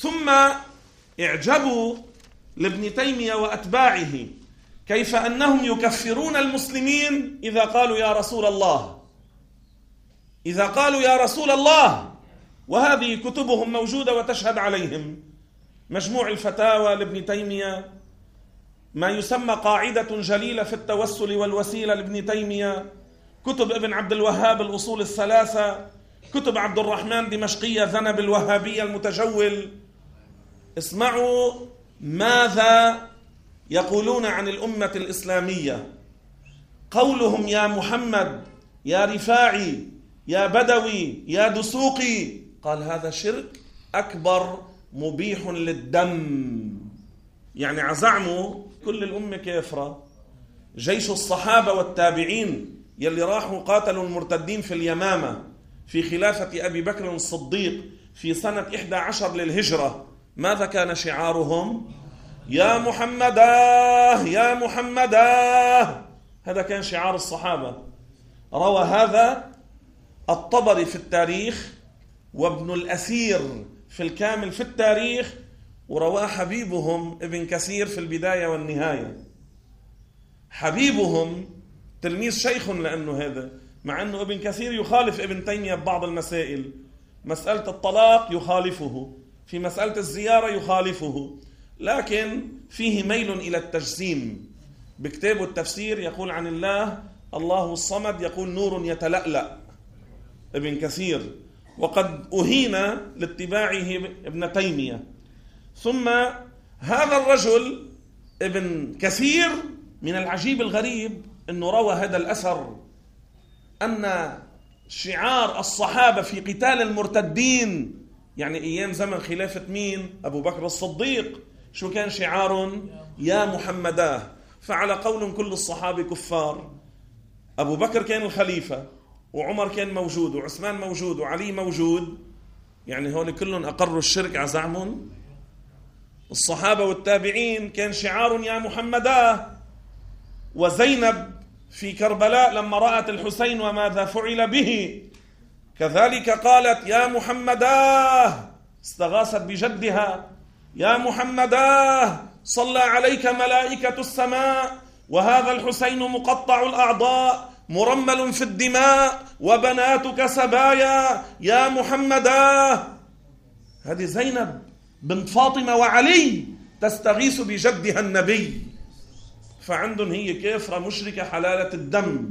ثم اعجبوا لابن تيمية وأتباعه كيف أنهم يكفرون المسلمين إذا قالوا يا رسول الله، إذا قالوا يا رسول الله، وهذه كتبهم موجودة وتشهد عليهم. مجموع الفتاوى لابن تيمية، ما يسمى قاعدة جليلة في التوسل والوسيلة لابن تيمية، كتب ابن عبد الوهاب الأصول الثلاثة، كتب عبد الرحمن دمشقية ذنب الوهابية المتجول. اسمعوا ماذا يقولون عن الأمة الإسلامية. قولهم يا محمد، يا رفاعي، يا بدوي، يا دسوقي، قال هذا شرك أكبر مبيح للدم. يعني عزعموا كل الأمة كافرة. جيش الصحابة والتابعين يلي راحوا قاتلوا المرتدين في اليمامة في خلافة أبي بكر الصديق في سنة 11 للهجرة، ماذا كان شعارهم؟ يا محمداه يا محمداه. هذا كان شعار الصحابة. روى هذا الطبري في التاريخ، وابن الأثير في الكامل في التاريخ، ورواه حبيبهم ابن كثير في البداية والنهاية. حبيبهم تلميذ شيخ لأنه هذا، مع أنه ابن كثير يخالف ابن تيمية ببعض المسائل. مسألة الطلاق يخالفه، في مسألة الزيارة يخالفه، لكن فيه ميل إلى التجسيم. بكتابه التفسير يقول عن الله الله الصمد، يقول نور يتلألأ ابن كثير، وقد أهين لاتباعه ابن تيمية. ثم هذا الرجل ابن كثير من العجيب الغريب أنه روى هذا الأثر، أن شعار الصحابة في قتال المرتدين، يعني أيام زمن خلافة مين؟ أبو بكر الصديق، شو كان شعار؟ يا محمداه. فعلى قول كل الصحابة كفار. أبو بكر كان الخليفة، وعمر كان موجود، وعثمان موجود، وعلي موجود، يعني هول كلهم أقروا الشرك عزعمهم. الصحابة والتابعين كان شعار يا محمداه. وزينب في كربلاء لما رأت الحسين وماذا فعل به كذلك قالت يا محمداه، استغاثت بجدها، يا محمداه صلى عليك ملائكة السماء، وهذا الحسين مقطع الأعضاء مرمل في الدماء، وبناتك سبايا، يا محمداه. هذه زينب بنت فاطمة وعلي تستغيث بجدها النبي. فعندهم هي كافرة مشركة حلالة الدم.